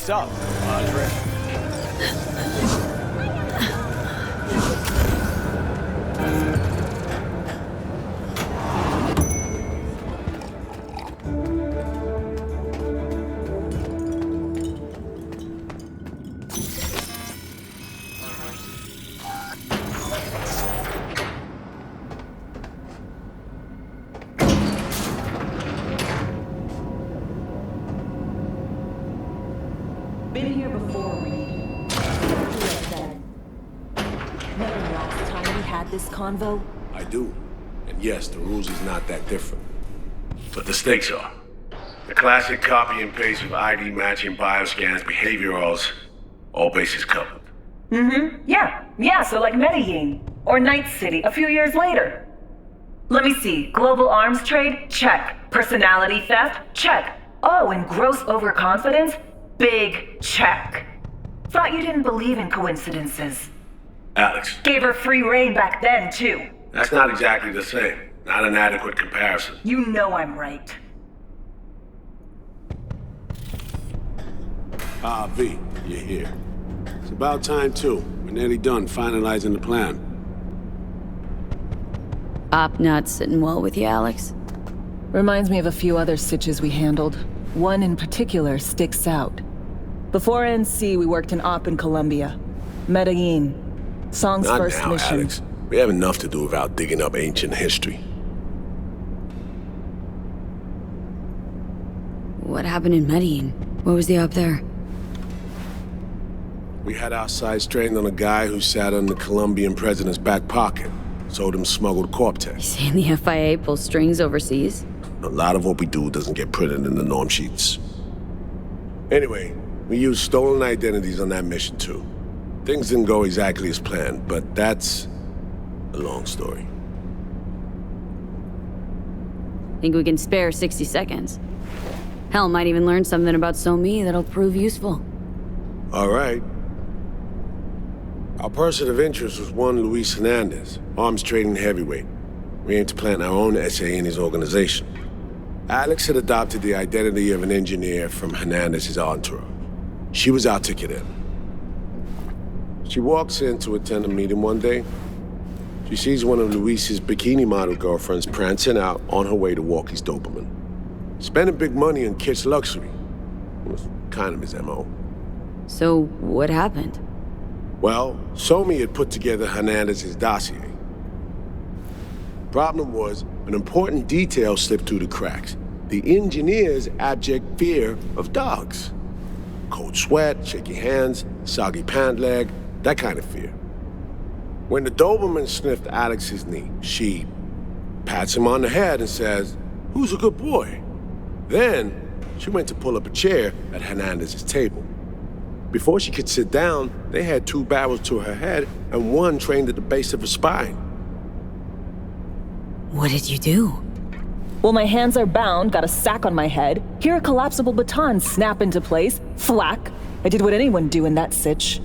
What's up, Andre? Been here before, Reed. Remember last time we had this convo? I do. And yes, the rules is not that different. But the stakes are. The classic copy and paste of ID matching, bioscans, behaviorals, all bases covered. Yeah, so like Medellin. Or Night City a few years later. Let me see. Global arms trade? Check. Personality theft? Check. Oh, and gross overconfidence? Big check. Thought you didn't believe in coincidences. Alex. Gave her free reign back then, too. That's not exactly the same. Not an adequate comparison. You know I'm right. V, you're here. It's about time, too. We're nearly done finalizing the plan. Op not sitting well with you, Alex. Reminds me of a few other stitches we handled. One in particular sticks out. Before NC, we worked in Op in Colombia. Medellin. Song's Not first now, mission. Alex. We have enough to do without digging up ancient history. What happened in Medellin? What was the op there? We had our sights trained on a guy who sat on the Colombian president's back pocket. Sold him smuggled Corp-Tex. Saying the FIA pulls strings overseas? A lot of what we do doesn't get printed in the norm sheets. Anyway, we used stolen identities on that mission too. Things didn't go exactly as planned, but that's a long story. Think we can spare 60 seconds? Hell, might even learn something about So-Me that'll prove useful. All right. Our person of interest was one Luis Hernandez, arms trading heavyweight. We aim to plant our own SA in his organization. Alex had adopted the identity of an engineer from Hernandez's entourage. She was our ticket in. She walks in to attend a meeting one day. She sees one of Luis's bikini model girlfriends prancing out on her way to walk his Doberman. Spending big money on kitsch luxury. It was kind of his MO. So, what happened? Well, So-Me had put together Hernandez's dossier. Problem was, an important detail slipped through the cracks. The engineer's abject fear of dogs. Cold sweat, shaky hands, soggy pant leg, that kind of fear. When the Doberman sniffed Alex's knee, she pats him on the head and says, "Who's a good boy?" Then, she went to pull up a chair at Hernandez's table. Before she could sit down, they had two barrels to her head and one trained at the base of her spine. What did you do? Well, my hands are bound, got a sack on my head. Here a collapsible baton snap into place. Thwack. I did what anyone do in that sitch.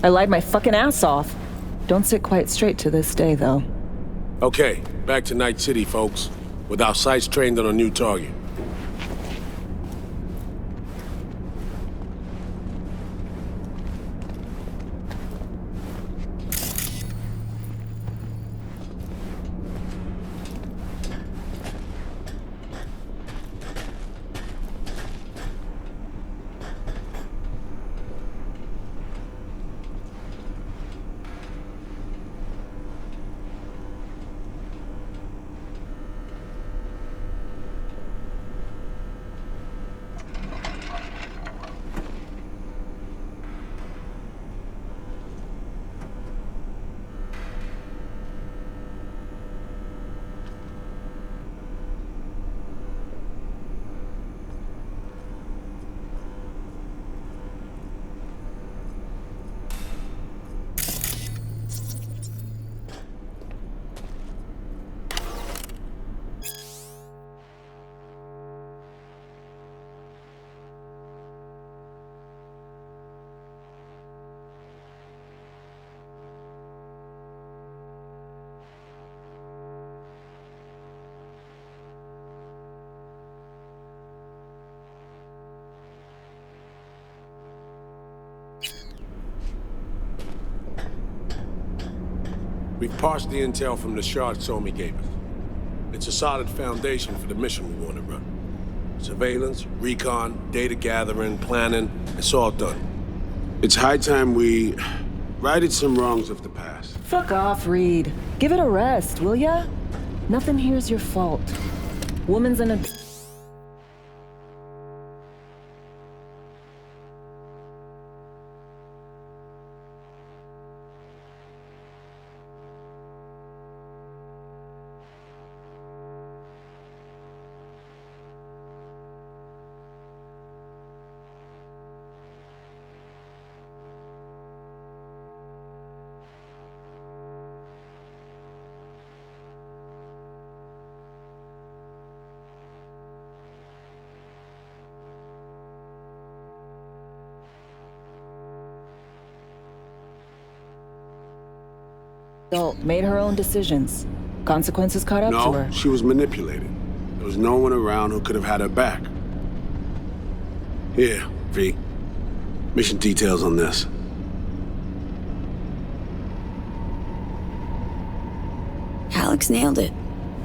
I lied my fucking ass off. Don't sit quite straight to this day, though. Okay, back to Night City, folks. With our sights trained on a new target. We've parsed the intel from the shard Somi gave us. It's a solid foundation for the mission we want to run. Surveillance, recon, data gathering, planning, it's all done. It's high time we righted some wrongs of the past. Fuck off, Reed. Give it a rest, will ya? Nothing here's your fault. Woman's in a... adult, made her own decisions. Consequences caught up to her. No, she was manipulated. There was no one around who could have had her back. Here, V. Mission details on this. Alex nailed it.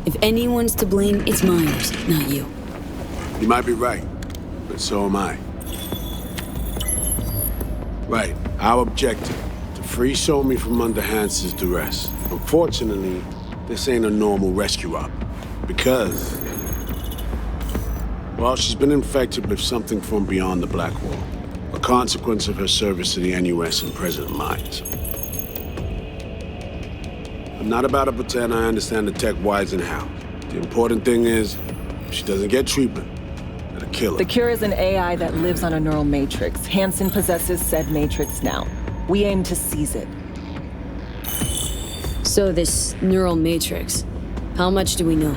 If anyone's to blame, it's Myers, not you. You might be right, but so am I. Right, our objective. Free Somi from under Hansen's duress. Unfortunately, this ain't a normal rescue op. Because... well, she's been infected with something from beyond the Black Wall. A consequence of her service to the NUS and President Myers. I'm not about to pretend I understand the tech whys and how. The important thing is, if she doesn't get treatment, it'll kill her. The cure is an AI that lives on a neural matrix. Hansen possesses said matrix now. We aim to seize it. So this neural matrix, how much do we know?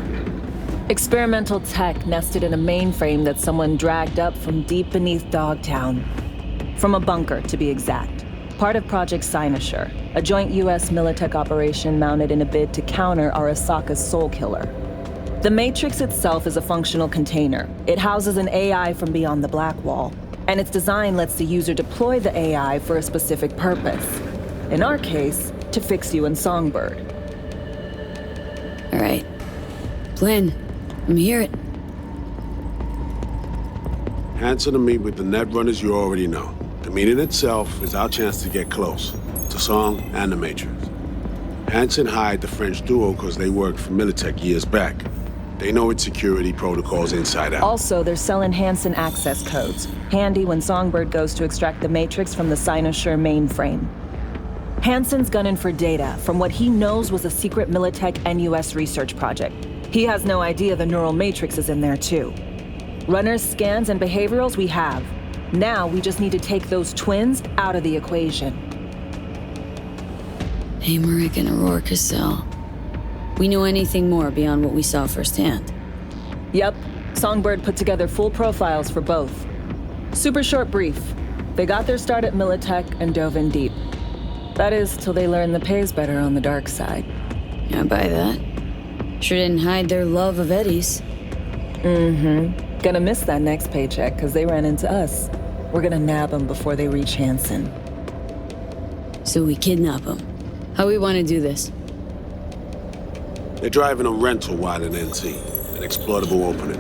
Experimental tech nested in a mainframe that someone dragged up from deep beneath Dogtown. From a bunker, to be exact. Part of Project Cynosure, a joint US Militech operation mounted in a bid to counter Arasaka's soul killer. The matrix itself is a functional container. It houses an AI from beyond the Black Wall. And its design lets the user deploy the AI for a specific purpose. In our case, to fix you and Songbird. All right. Plan. Let me hear it. Hansen to meet with the Netrunners you already know. The meeting itself is our chance to get close. To Song and the Matrix. Hansen hired the French duo because they worked for Militech years back. They know its security protocols inside out. Also, they're selling Hansen access codes. Handy when Songbird goes to extract the Matrix from the Cynosure mainframe. Hansen's gunning for data from what he knows was a secret Militech NUS research project. He has no idea the neural matrix is in there too. Runners, scans, and behaviorals we have. Now we just need to take those twins out of the equation. Emmerich and Aurora Cassell. We know anything more beyond what we saw firsthand? Yep. Songbird put together full profiles for both. Super short brief. They got their start at Militech and dove in deep. That is, till they learned the pay's better on the dark side. I buy that. Sure didn't hide their love of Eddie's. Mm-hmm. Gonna miss that next paycheck, because they ran into us. We're gonna nab them before they reach Hansen. So we kidnap them. How we want to do this? They're driving a rental while in NC, an exploitable opening.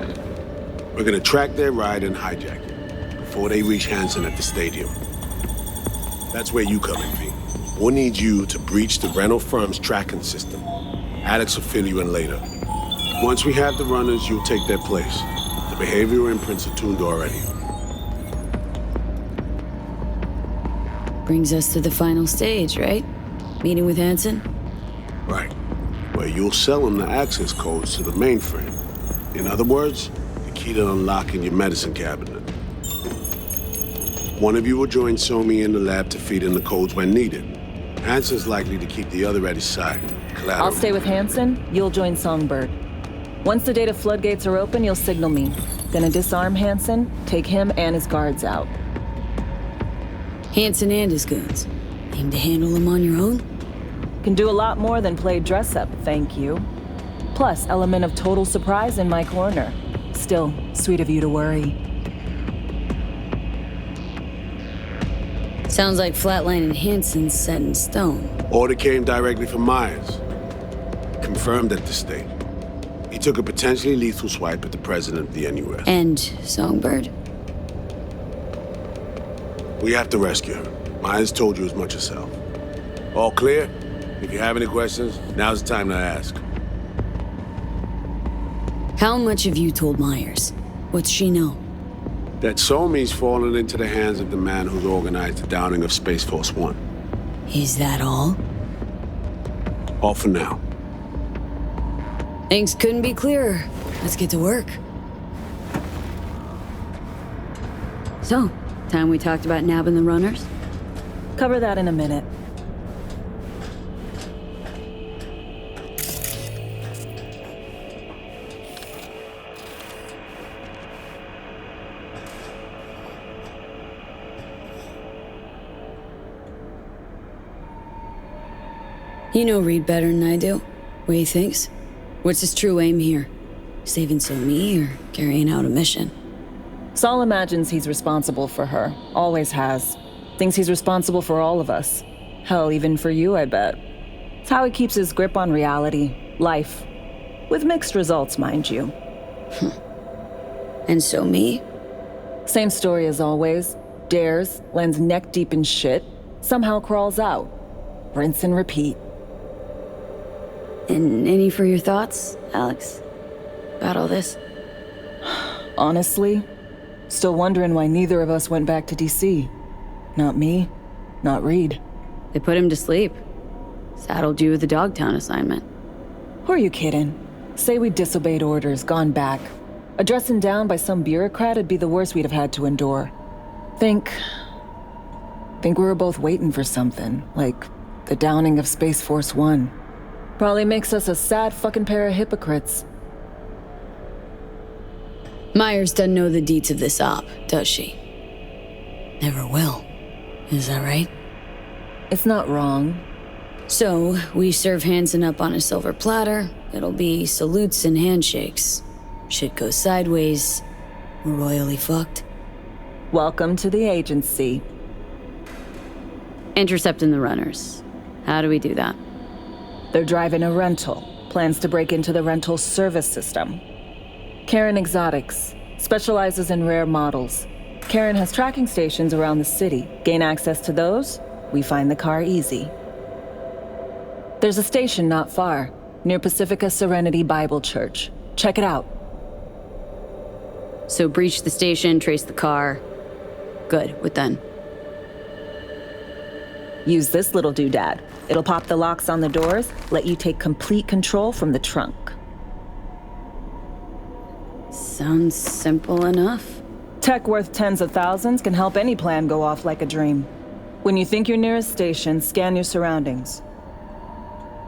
We're gonna track their ride and hijack it before they reach Hansen at the stadium. That's where you come in, V. We'll need you to breach the rental firm's tracking system. Alex will fill you in later. Once we have the runners, you'll take their place. The behavioral imprints are tuned already. Brings us to the final stage, right? Meeting with Hansen? Right. Where you'll sell them the access codes to the mainframe. In other words, the key to unlocking your medicine cabinet. One of you will join Somi in the lab to feed in the codes when needed. Hansen's likely to keep the other at his side. Collateral. I'll stay with Hansen, you'll join Songbird. Once the data floodgates are open, you'll signal me. Gonna disarm Hansen, take him and his guards out. Hansen and his goons. Aim to handle them on your own? Can do a lot more than play dress-up, thank you. Plus, element of total surprise in my corner. Still, sweet of you to worry. Sounds like flatlining Hansen's set in stone. Order came directly from Myers. Confirmed at the state. He took a potentially lethal swipe at the president of the NUS. And Songbird? We have to rescue her. Myers told you as much herself. All clear? If you have any questions, now's the time to ask. How much have you told Myers? What's she know? That Somi's fallen into the hands of the man who's organized the downing of Space Force One. Is that all? All for now. Things couldn't be clearer. Let's get to work. So, time we talked about nabbing the runners? Cover that in a minute. You know Reed better than I do. What he thinks? What's his true aim here? Saving Somi or carrying out a mission? Saul imagines he's responsible for her. Always has. Thinks he's responsible for all of us. Hell, even for you, I bet. It's how he keeps his grip on reality. Life. With mixed results, mind you. And Somi? Same story as always. Dares, lands neck deep in shit, somehow crawls out. Rinse and repeat. And any for your thoughts, Alex? About all this? Honestly, still wondering why neither of us went back to DC. Not me, not Reed. They put him to sleep. Saddled you with the Dogtown assignment. Who are you kidding? Say we disobeyed orders, gone back. A dressing down by some bureaucrat would be the worst we'd have had to endure. Think we were both waiting for something, like the downing of Space Force One. Probably makes us a sad fucking pair of hypocrites. Myers doesn't know the deets of this op, does she? Never will. Is that right? It's not wrong. So, we serve Hansen up on a silver platter. It'll be salutes and handshakes. Shit goes sideways. We're royally fucked. Welcome to the agency. Intercepting the runners. How do we do that? They're driving a rental. Plans to break into the rental service system. Karen Exotics. Specializes in rare models. Karen has tracking stations around the city. Gain access to those, we find the car easy. There's a station not far, near Pacifica Serenity Bible Church. Check it out. So breach the station, trace the car. Good, what then? Use this little doodad. It'll pop the locks on the doors, let you take complete control from the trunk. Sounds simple enough. Tech worth tens of thousands can help any plan go off like a dream. When you think you're near a station, scan your surroundings.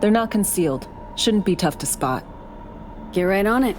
They're not concealed. Shouldn't be tough to spot. Get right on it.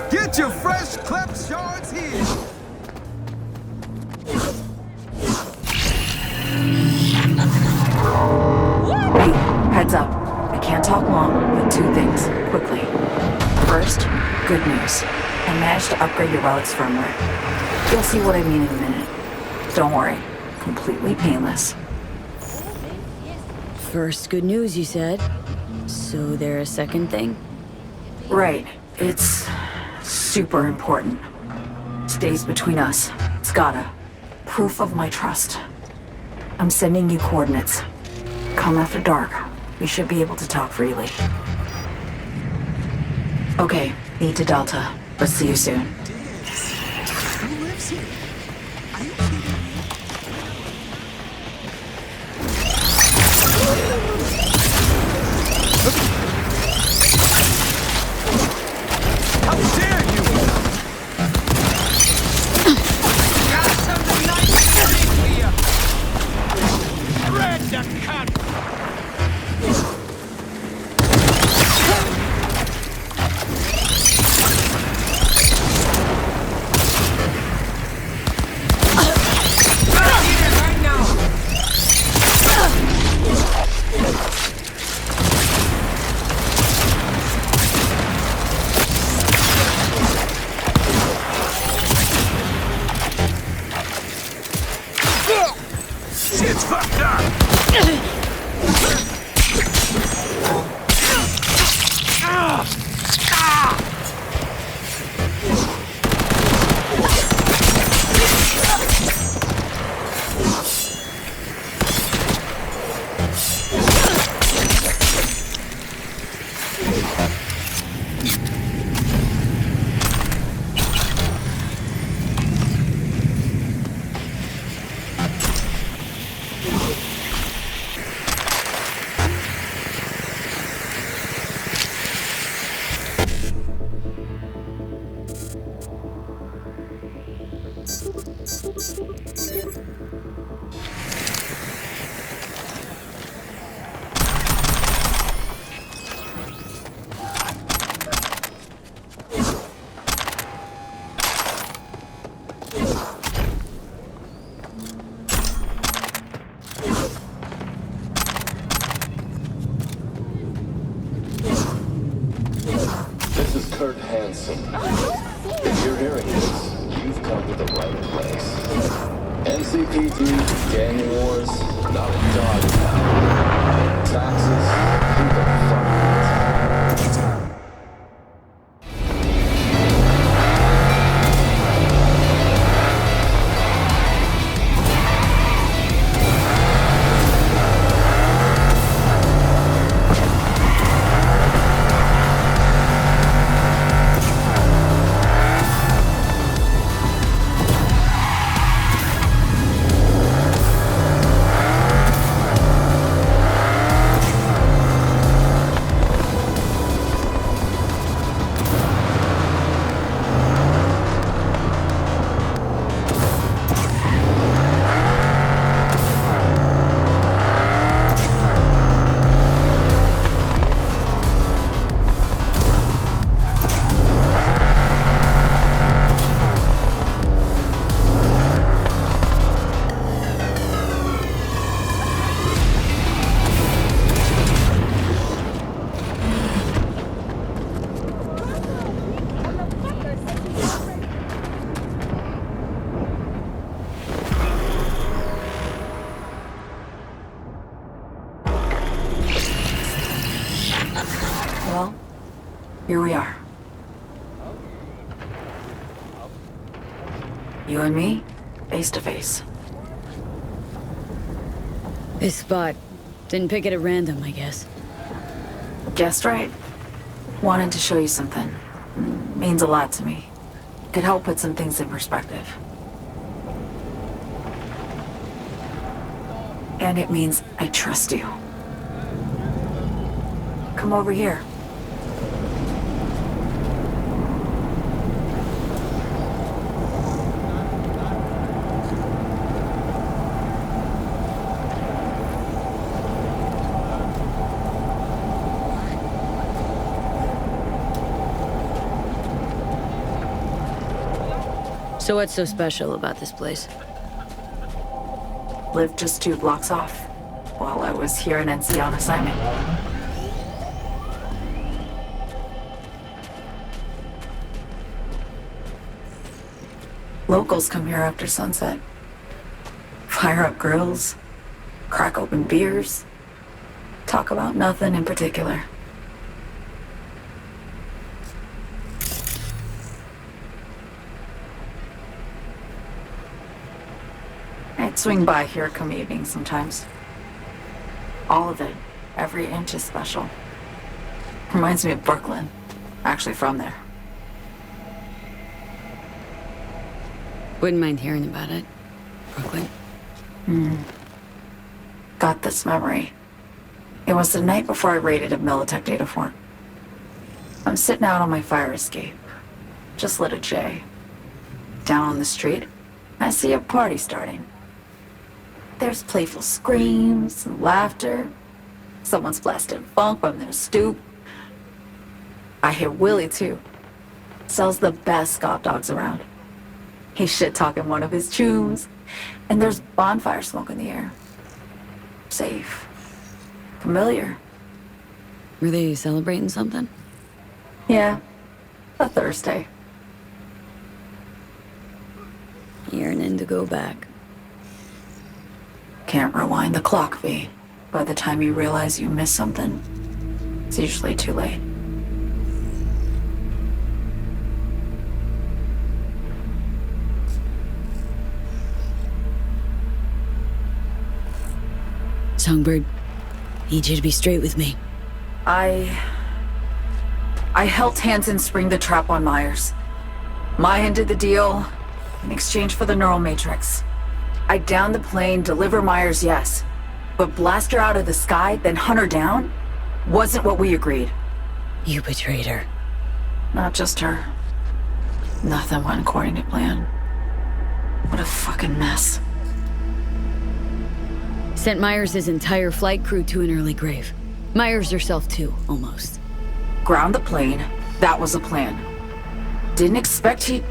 Get your fresh clipped shards here! Hey, heads up. I can't talk long, but two things, quickly. First, good news. I managed to upgrade your relic's firmware. You'll see what I mean in a minute. Don't worry, completely painless. First good news, you said. So there a second thing? Right, it's super important. Stays between us. It's gotta. Proof of my trust. I'm sending you coordinates. Come after dark. We should be able to talk freely. Okay, need to Delta. Let's see you soon. Who lives here? Are you How dare you! Got something nice to bring for you! Kurt Hansen. If you're hearing this, you've come to the right place. NCPD, gang wars, not a dog pound. Taxes, who the fuck knows? Well, here we are. You and me, face to face. This spot. Didn't pick it at random, I guess. Guessed right. Wanted to show you something. Means a lot to me. Could help put some things in perspective. And it means I trust you. Come over here. So what's so special about this place? Lived just 2 blocks off while I was here in NC on assignment. Locals come here after sunset. Fire up grills, crack open beers, talk about nothing in particular. I'd swing by here come evening sometimes. All of it, every inch is special. Reminds me of Brooklyn. Actually from there. Wouldn't mind hearing about it. Brooklyn. Got this memory. It was the night before I raided a Militech data fort. I'm sitting out on my fire escape. Just lit a J. Down on the street, I see a party starting. There's playful screams and laughter. Someone's blasting funk from their stoop. I hear Willie too. Sells the best scout dogs around. He's shit-talking one of his chooms. And there's bonfire smoke in the air. Safe. Familiar. Were they celebrating something? Yeah. A Thursday. Yearning to go back. Can't rewind the clock, V. By the time you realize you missed something, it's usually too late. Songbird, need you to be straight with me. I helped Hansen spring the trap on Myers. Maya did the deal in exchange for the neural matrix. I downed the plane, deliver Myers, yes. But blast her out of the sky, then hunt her down? Wasn't what we agreed. You betrayed her. Not just her. Nothing went according to plan. What a fucking mess. Sent Myers' entire flight crew to an early grave. Myers herself too, almost. Ground the plane, that was the plan. Didn't expect he'd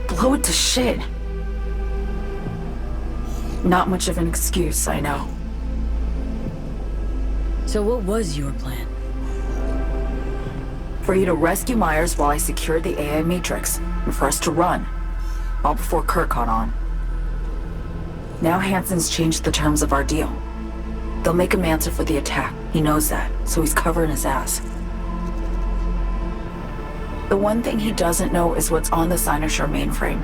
blow it to shit. Not much of an excuse, I know. So what was your plan? For you to rescue Myers while I secured the AI Matrix, and for us to run. All before Kurt caught on. Now Hansen's changed the terms of our deal. They'll make him answer for the attack. He knows that, so he's covering his ass. The one thing he doesn't know is what's on the Cynosure mainframe.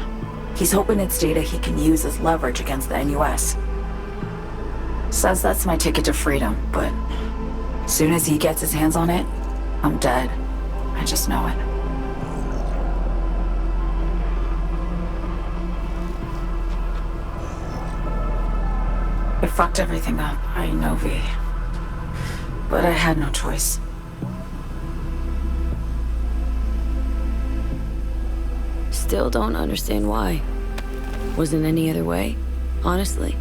He's hoping it's data he can use as leverage against the NUS. Says that's my ticket to freedom, but as soon as he gets his hands on it, I'm dead. I just know it. It fucked everything up, I know, V. But I had no choice. Still don't understand why. Wasn't any other way, honestly.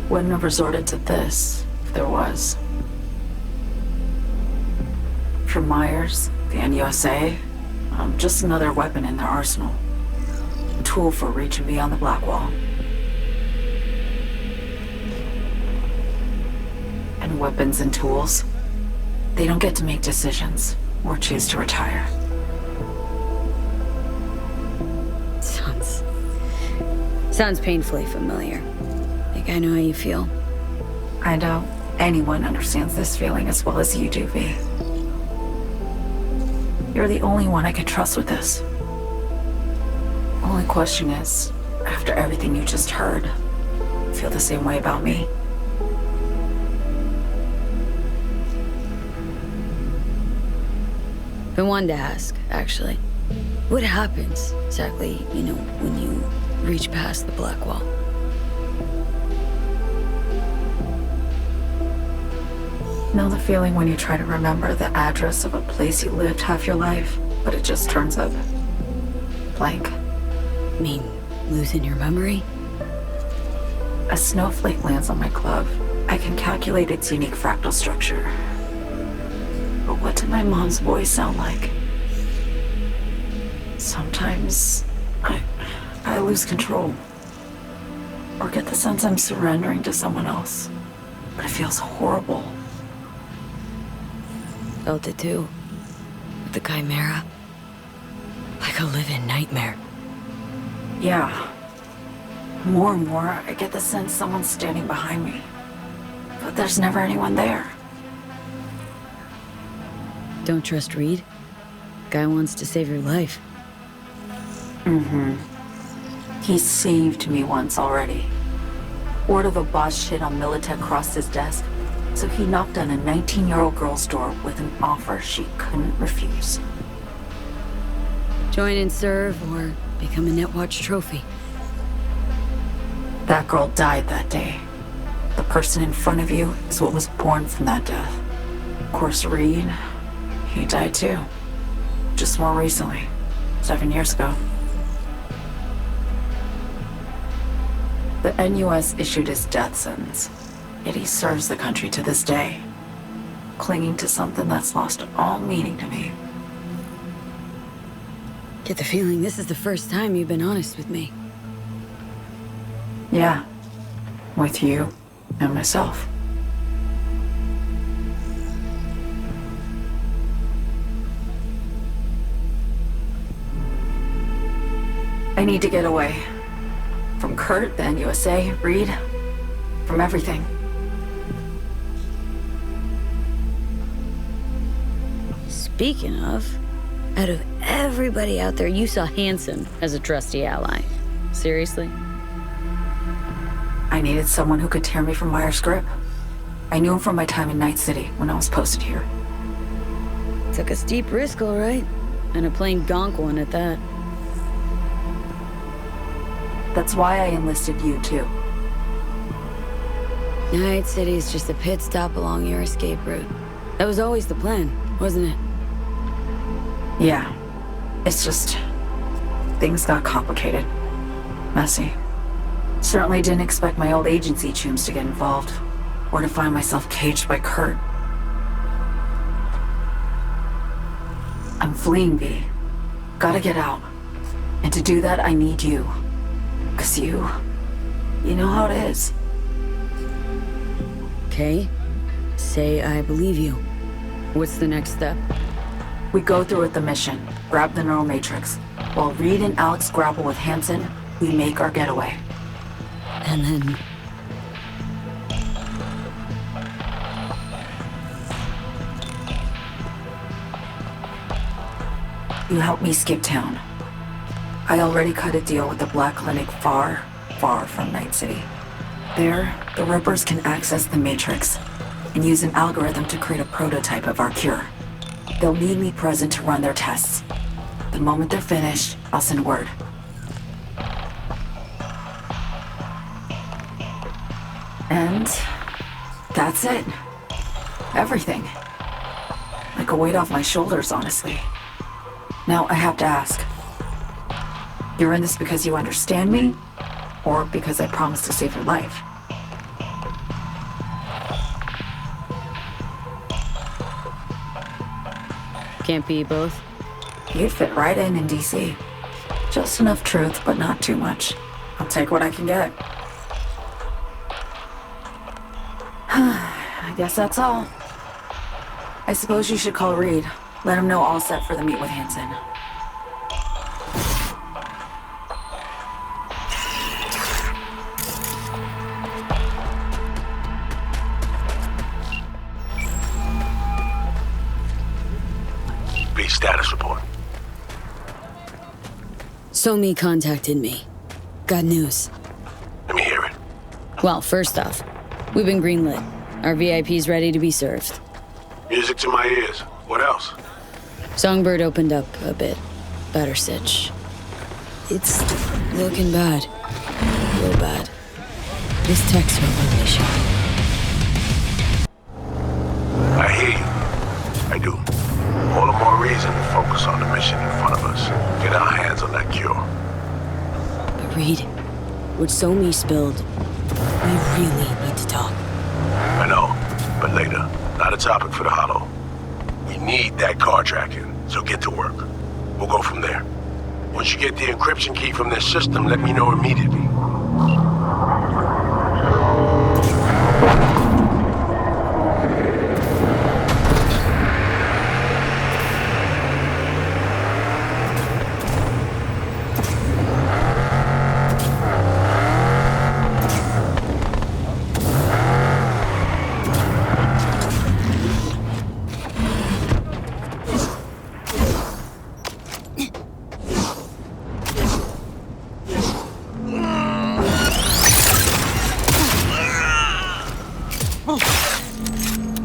Wouldn't have resorted to this, if there was. For Myers, the NUSA, I'm just another weapon in their arsenal. A tool for reaching beyond the Black Wall. And weapons and tools, they don't get to make decisions, or choose to retire. Sounds painfully familiar. Think I know how you feel. I doubt anyone understands this feeling as well as you do, V. You're the only one I can trust with this. Only question is, after everything you just heard, feel the same way about me? Been wanting to ask, actually. What happens exactly, when you reach past the Black Wall? Know the feeling when you try to remember the address of a place you lived half your life, but it just turns up blank? Mean losing your memory? A snowflake lands on my glove. I can calculate its unique fractal structure. But what did my mom's voice sound like? Sometimes I lose control. Or get the sense I'm surrendering to someone else. But it feels horrible. Felt it too. With the Chimera. Like a living nightmare. Yeah. More and more, I get the sense someone's standing behind me. But there's never anyone there. Don't trust Reed? Guy wants to save your life. He saved me once already. Word of a boss shit on Militech crossed his desk, so he knocked on a 19-year-old girl's door with an offer she couldn't refuse. Join and serve, or become a Netwatch trophy. That girl died that day. The person in front of you is what was born from that death. Of course, Reed, he died too. Just more recently. 7 years ago. The NUS issued his death sentence, yet he serves the country to this day, clinging to something that's lost all meaning to me. Get the feeling this is the first time you've been honest with me. Yeah, with you and myself. I need to get away. From Kurt, the NUSA, Reed, from everything. Speaking of, out of everybody out there, you saw Hansen as a trusty ally. Seriously? I needed someone who could tear me from Myers' grip. I knew him from my time in Night City when I was posted here. Took a steep risk, all right. And a plain gonk one at that. That's why I enlisted you, too. Night City is just a pit stop along your escape route. That was always the plan, wasn't it? Yeah. It's just... things got complicated. Messy. Certainly didn't expect my old agency chooms to get involved. Or to find myself caged by Kurt. I'm fleeing, V. Gotta get out. And to do that, I need you. 'Cause you know how it is. Okay. Say I believe you. What's the next step? We go through with the mission, grab the neural matrix. While Reed and Alex grapple with Hansen, we make our getaway. And then... You help me skip town. I already cut a deal with the Black Clinic far, far from Night City. There, the Rippers can access the Matrix and use an algorithm to create a prototype of our cure. They'll need me present to run their tests. The moment they're finished, I'll send word. And that's it. Everything. Like a weight off my shoulders, honestly. Now I have to ask. You're in this because you understand me? Or because I promised to save your life? Can't be both. You'd fit right in DC. Just enough truth, but not too much. I'll take what I can get. I guess that's all. I suppose you should call Reed. Let him know all set for the meet with Hansen. B status report. Somi contacted me. Got news. Let me hear it. Well, first off, we've been greenlit. Our VIP's ready to be served. Music to my ears. What else? Songbird opened up a bit. Better sitch. It's looking bad. Real bad. This tech's really shot. I hear you. I do. All the more reason to focus on the mission in front of us. Get our hands on that cure. But Reed, what Somi spilled, we really need to talk. I know, but later. Not a topic for the Hollow. We need that car tracking, so get to work. We'll go from there. Once you get the encryption key from this system, let me know immediately.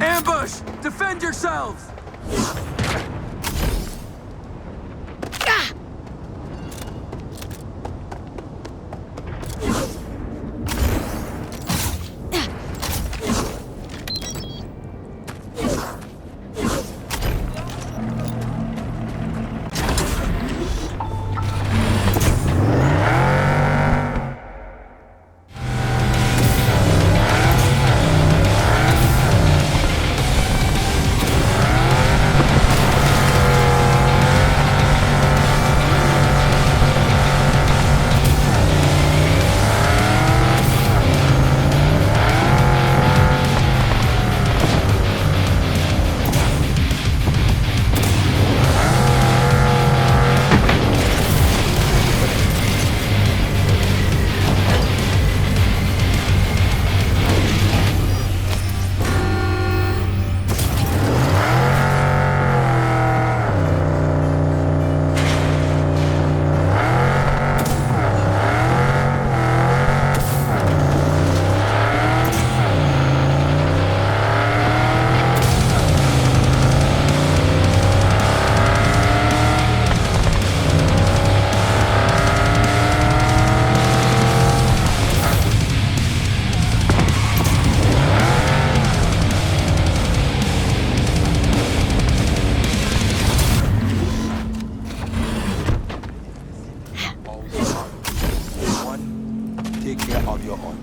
Ambush! Defend yourselves! Take care of your own.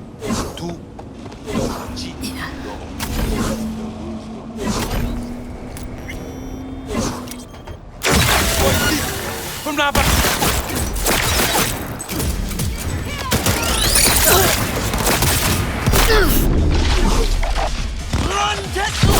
2, don't cheat your own. From now Run, Tesla!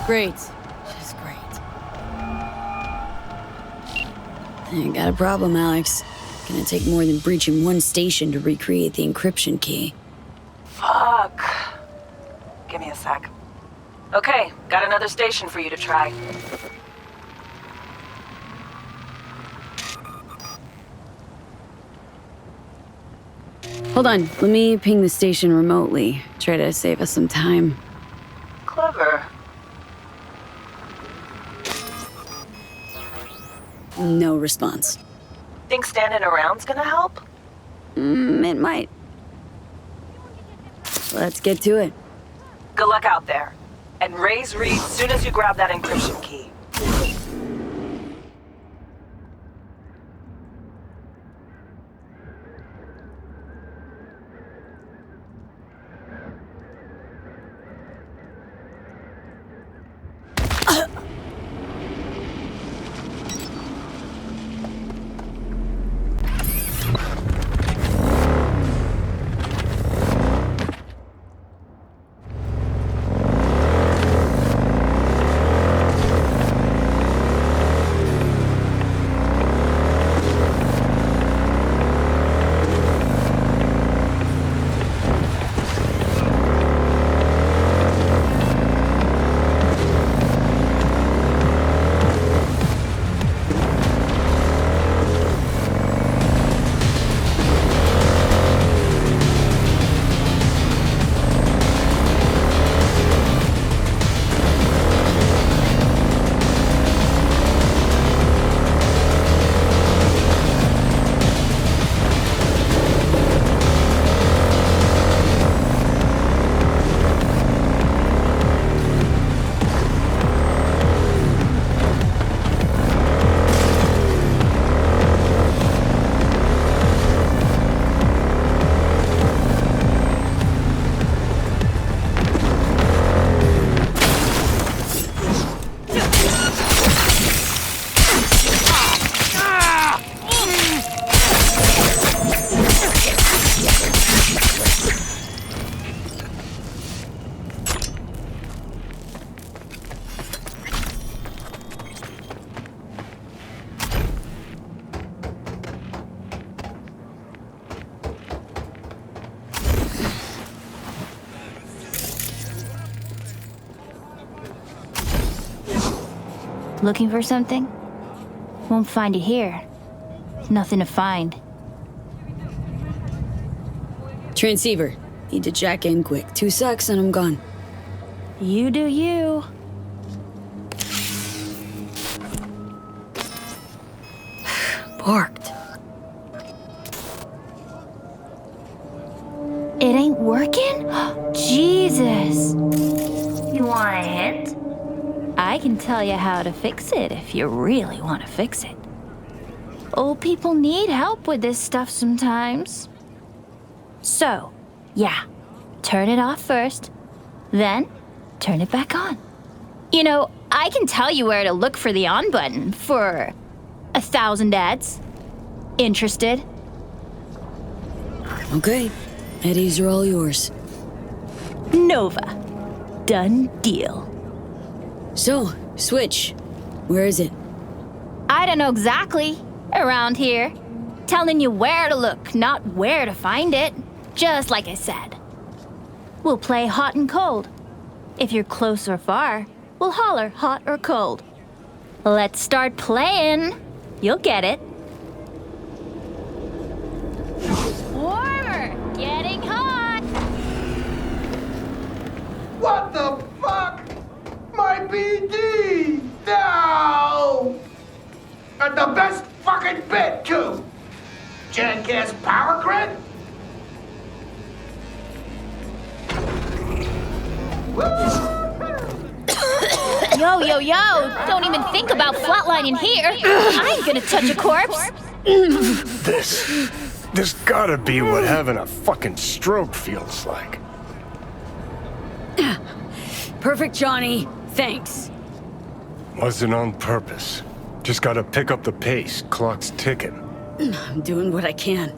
Great. Just great. I got a problem, Alex. Gonna take more than breaching one station to recreate the encryption key. Fuck. Give me a sec. Okay, got another station for you to try. Hold on, let me ping the station remotely. Try to save us some time. Clever. No response. Think standing around's gonna help? It might. Let's get to it. Good luck out there. And raise Reed soon as you grab that encryption key. Looking for something? Won't find it here. Nothing to find. Transceiver. Need to jack in quick. 2 secs and I'm gone. You do you. Parked. It ain't working? Jesus. You want a hint? I can tell you how to fix it if you really want to fix it. Old people need help with this stuff sometimes. So, yeah, turn it off first, then turn it back on. You know, I can tell you where to look for the on button for 1,000 ads. Interested? Okay. Eddies are all yours. Nova. Done deal. So, Switch. Where is it? I don't know exactly. Around here. Telling you where to look, not where to find it. Just like I said. We'll play hot and cold. If you're close or far, we'll holler hot or cold. Let's start playing. You'll get it. Warmer! Getting hot! What the fuck? My BD! No! And the best fucking bit, too! Jackass power grid? Yo, yo, yo! Don't even think about flatlining here. I ain't gonna touch a corpse. This gotta be what having a fucking stroke feels like. Perfect, Johnny. Thanks. Wasn't on purpose. Just gotta pick up the pace. Clock's ticking. I'm doing what I can.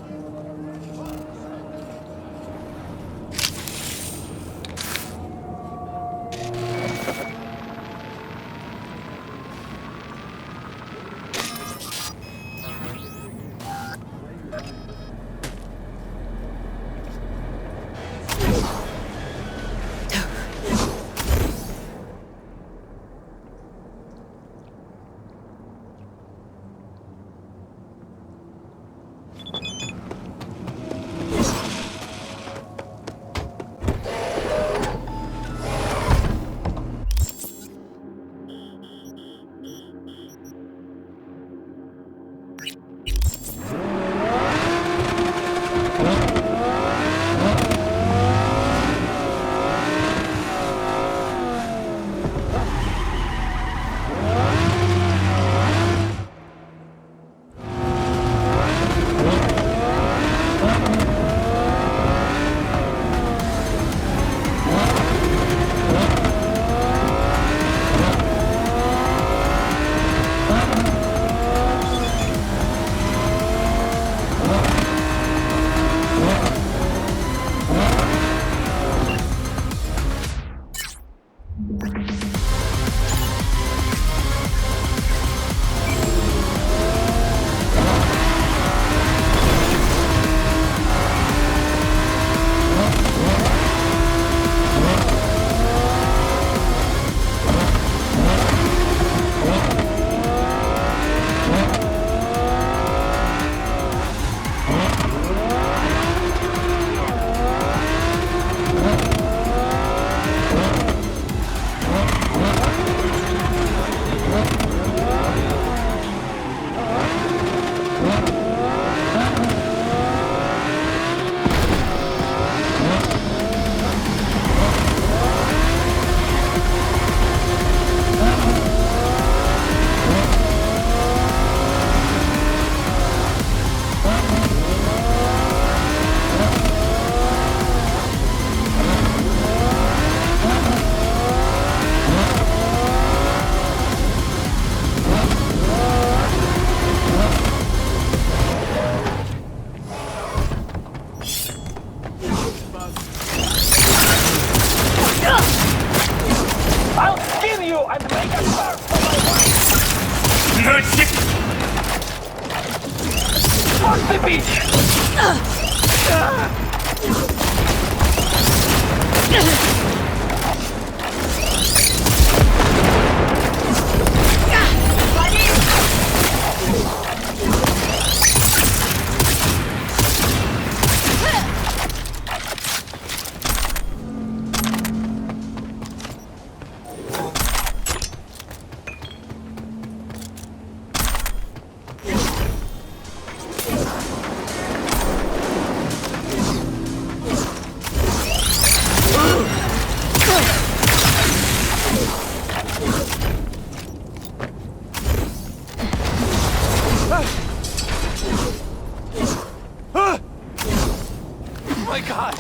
my god!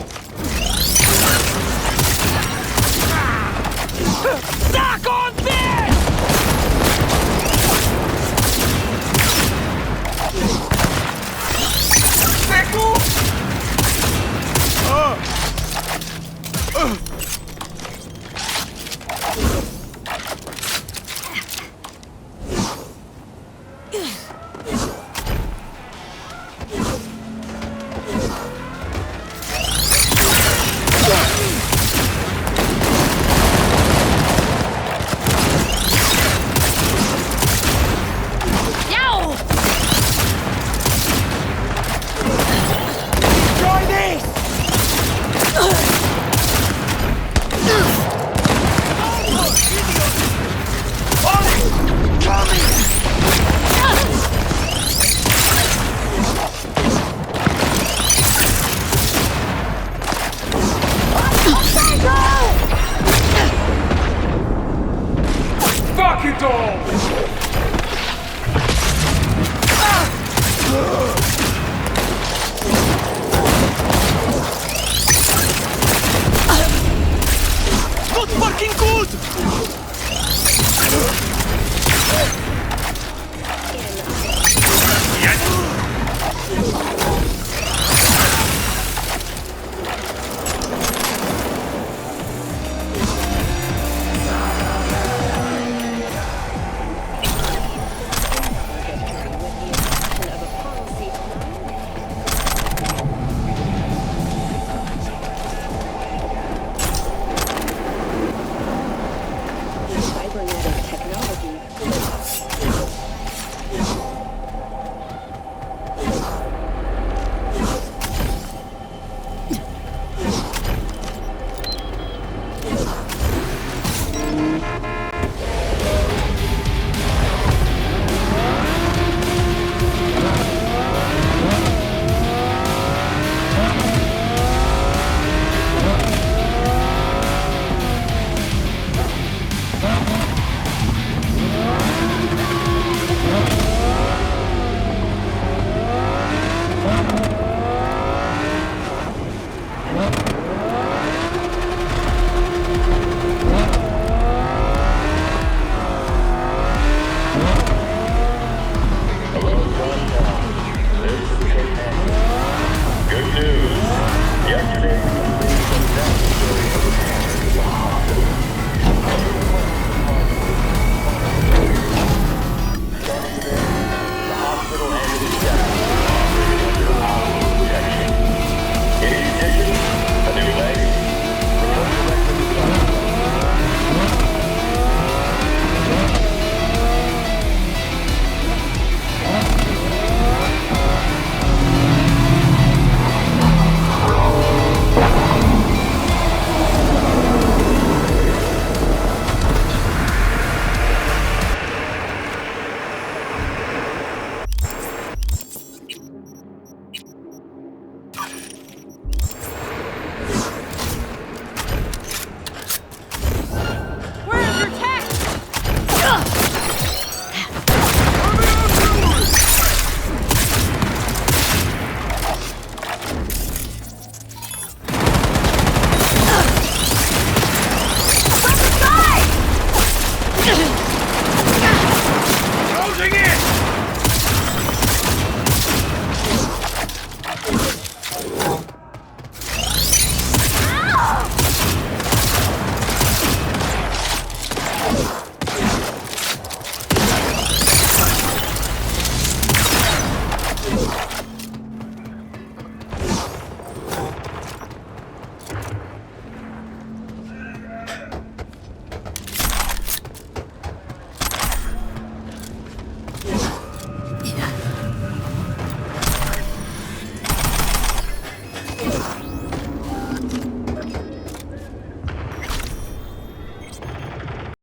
Knock on this!